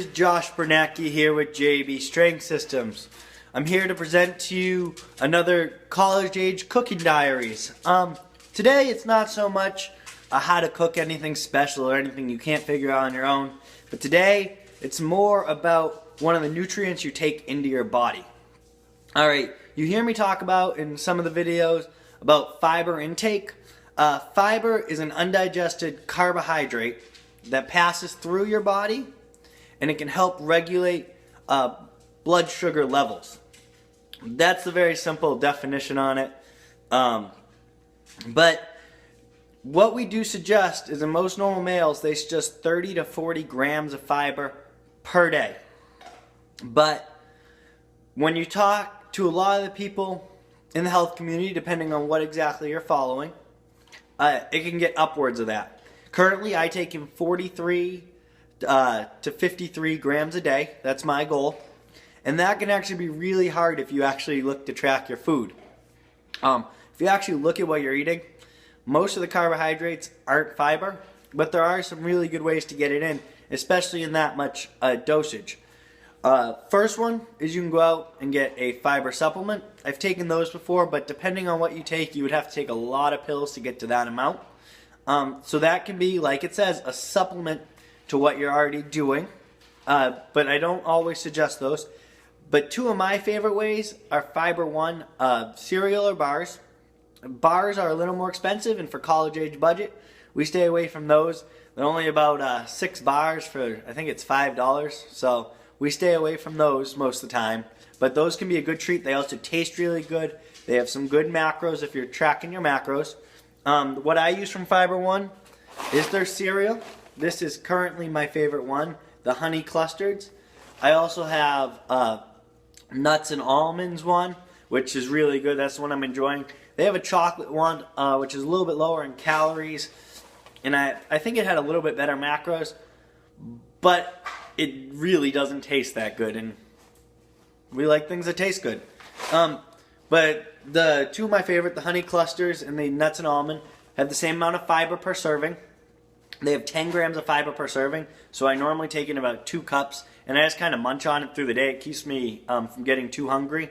This is Josh Bernacki here with JBStrengthSystems. I'm here to present to you another college-age cooking diaries. Today it's not so much how to cook anything special or anything you can't figure out on your own, but today it's more about one of the nutrients you take into your body. Alright, you hear me talk about in some of the videos about fiber intake. Fiber is an undigested carbohydrate that passes through your body, and it can help regulate blood sugar levels. That's the very simple definition on it. But what we do suggest is in most normal males, they suggest 30 to 40 grams of fiber per day. But when you talk to a lot of the people in the health community, depending on what exactly you're following, it can get upwards of that. Currently, I take in 43 to 53 grams a day. That's my goal. And that can actually be really hard if you actually look to track your food. If you actually look at what you're eating, most of the carbohydrates aren't fiber, but there are some really good ways to get it in, especially in that much dosage. First one is you can go out and get a fiber supplement. I've taken those before, but depending on what you take, you would have to take a lot of pills to get to that amount. So that can be, like it says, a supplement to what you're already doing, but I don't always suggest those. But two of my favorite ways are Fiber One cereal or bars. Bars are a little more expensive, and for college age budget, we stay away from those. They're only about 6 bars for, I think it's $5, so we stay away from those most of the time. But those can be a good treat. They also taste really good. They have some good macros if you're tracking your macros. What I use from Fiber One is their cereal. This is currently my favorite one, the honey clustards. I also have nuts and almonds one, which is really good. That's the one I'm enjoying. They have a chocolate one, which is a little bit lower in calories, and I think it had a little bit better macros, but it really doesn't taste that good, and we like things that taste good. But the two of my favorite, the honey clusters and the nuts and almond, have the same amount of fiber per serving. They have 10 grams of fiber per serving, so I normally take in about 2 cups, and I just kind of munch on it through the day. It keeps me from getting too hungry.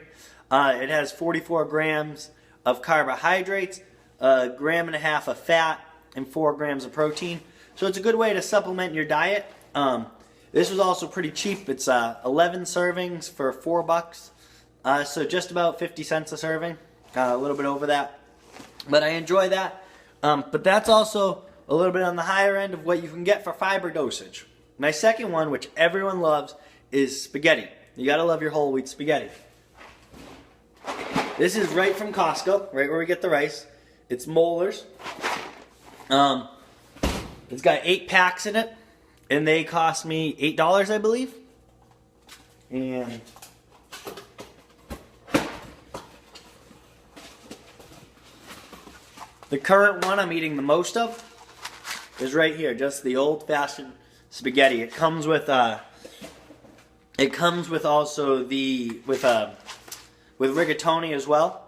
It has 44 grams of carbohydrates, 1.5 grams of fat, and 4 grams of protein. So it's a good way to supplement your diet. This was also pretty cheap. It's 11 servings for $4. So just about 50 cents a serving, a little bit over that. But I enjoy that. But that's also a little bit on the higher end of what you can get for fiber dosage. My second one, which everyone loves, is spaghetti. You gotta love your whole wheat spaghetti. This is right from Costco, right where we get the rice. It's Muller's. It's got 8 packs in it, and they cost me $8, I believe. And the current one I'm eating the most of is right here, just the old-fashioned spaghetti. It comes with also with rigatoni as well.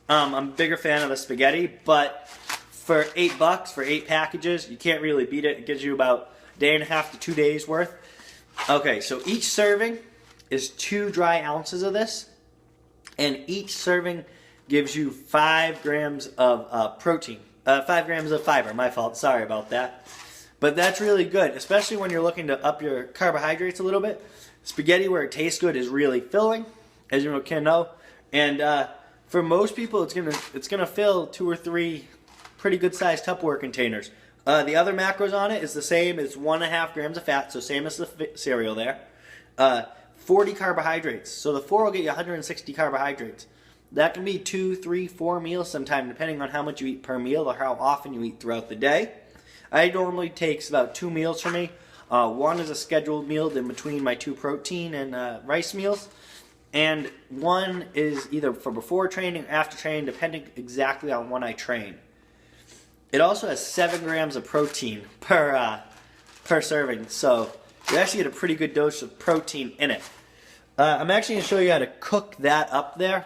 I'm a bigger fan of the spaghetti, but for $8 for 8 packages, you can't really beat it. It gives you about a day and a half to 2 days worth. Okay, so each serving is 2 dry ounces of this, and each serving gives you 5 grams of protein. 5 grams of fiber, my fault, sorry about that. But that's really good, especially when you're looking to up your carbohydrates a little bit. Spaghetti, where it tastes good, is really filling, as you can know. And for most people, it's gonna fill 2 or 3 pretty good-sized Tupperware containers. The other macros on it is the same. It's 1.5 grams of fat, so same as the cereal there. 40 carbohydrates, so the 4 will get you 160 carbohydrates. That can be 2, 3, 4 meals sometime, depending on how much you eat per meal or how often you eat throughout the day. I normally takes about 2 meals for me. One is a scheduled meal in between my 2 protein and rice meals. And one is either for before training or after training, depending exactly on when I train. It also has 7 grams of protein per serving, so you actually get a pretty good dose of protein in it. I'm actually going to show you how to cook that up there.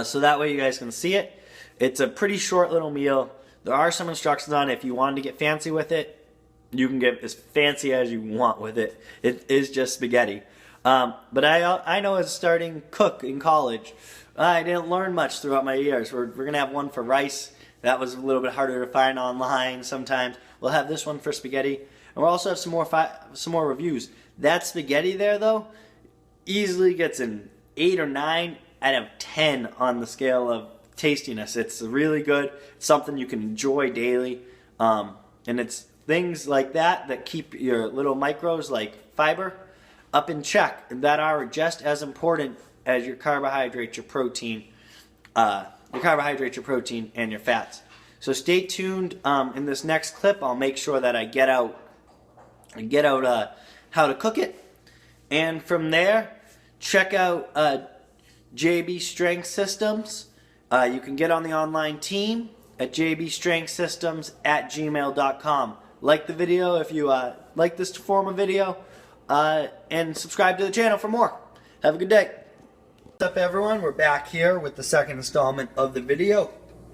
So that way you guys can see it. It's a pretty short little meal. There are some instructions on it if you wanted to get fancy with it. you can get as fancy as you want with it. It is just spaghetti. But I know as a starting cook in college, I didn't learn much throughout my years. We're going to have one for rice. That was a little bit harder to find online sometimes. We'll have this one for spaghetti. And we'll also have some more reviews. That spaghetti there, though, easily gets an 8 or 9 out of 10 on the scale of tastiness. It's really good. It's something you can enjoy daily. And it's things like that keep your little micros like fiber up in check, and that are just as important as your carbohydrates, your protein, and your fats. So stay tuned. In this next clip, I'll make sure that I get out how to cook it, and from there, check out JBStrengthSystems. You can get on the online team at JBStrengthSystems@gmail.com. Like the video if you like this form of video, and subscribe to the channel for more. Have a good day. What's up, everyone? We're back here with the second installment of the video.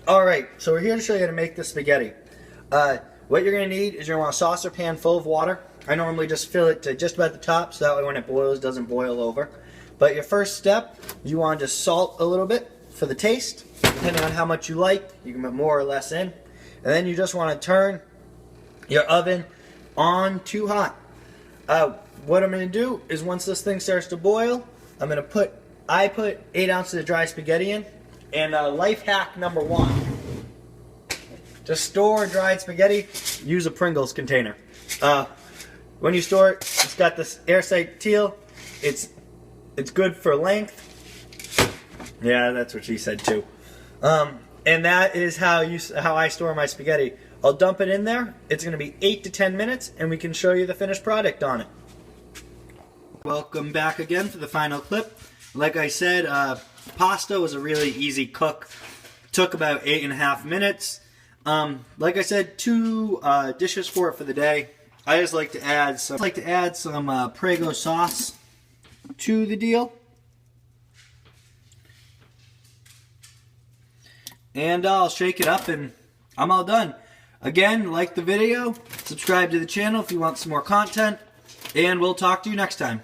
Alright, so we're here to show you how to make the spaghetti. What you're going to need is you're going to want a saucer pan full of water. I normally just fill it to just about the top, so that way when it boils, it doesn't boil over. But your first step, you want to just salt a little bit for the taste. Depending on how much you like, you can put more or less in. And then you just want to turn your oven on to hot. What I'm going to do is once this thing starts to boil, I put 8 ounces of dry spaghetti in. And life hack number 1, to store dried spaghetti, use a Pringles container. When you store it, it's got this airtight seal. It's good for length. Yeah, that's what she said too. And that is how I store my spaghetti. I'll dump it in there. It's going to be 8 to 10 minutes, and we can show you the finished product on it. Welcome back again for the final clip. Like I said, pasta was a really easy cook. Took about 8.5 minutes. Like I said, 2 dishes for it for the day. I just like to add some Prego sauce to the deal. And I'll shake it up and I'm all done. Again, like the video, subscribe to the channel if you want some more content, and we'll talk to you next time.